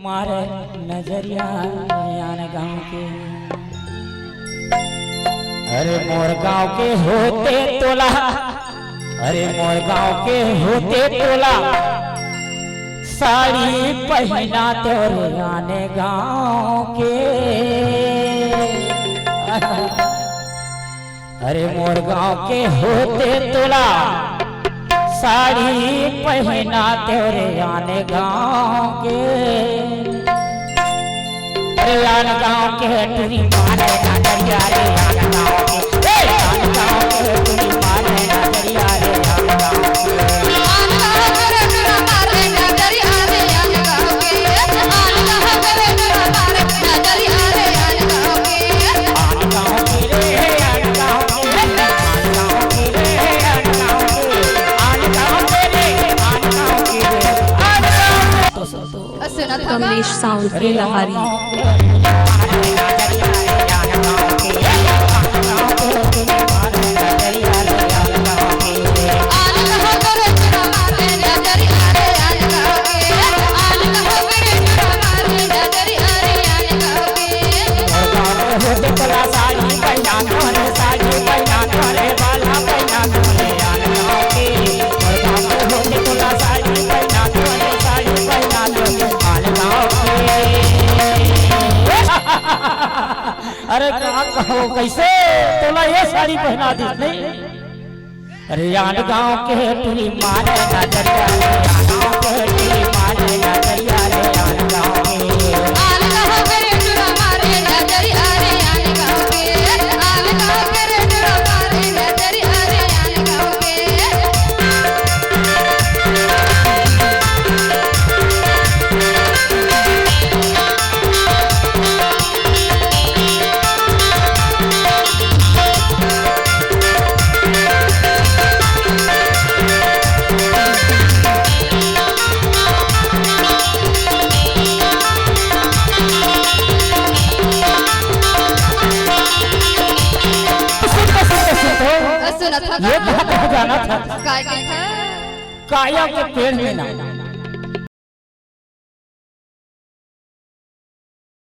मारे नजरिया गांव के। अरे मोर गांव के होते तोला, अरे मोर गांव के होते तोला, साड़ी पहना तोरे आने गांव के। अरे मोर गांव के होते तोला, साड़ी पहना तेरे आने गांव के। अरे आन गांव के तुरी मारे नजरिया रे आन गांव के, आन गांव के तुरी मारे नजरिया रे आन गांव के। आन गांव के तुरा मारे नजरिया रे आन गांव के, आन गांव के तुरा मारे नजरिया रे आन गांव के। आन गांव के रे आन गांव के, आन गांव के रे आन गांव के, आन गांव के रे आन गांव के रे आन गांव के। कमलेश साउंड की लहारी। अरे कहो कैसे तोला ये साड़ी पहना दी नहीं? अरे आन गांव के तुरी मारे नजरिया रे आन गांव के तुरी मारे नजरिया रे आन गांव के। आन गांव के तुरा मारे नजरिया रे आन गांव के, आन गांव के तुरा मारे नजरिया रे आन गांव के। ये कहाँ जाना था? काया के पेड़ में ना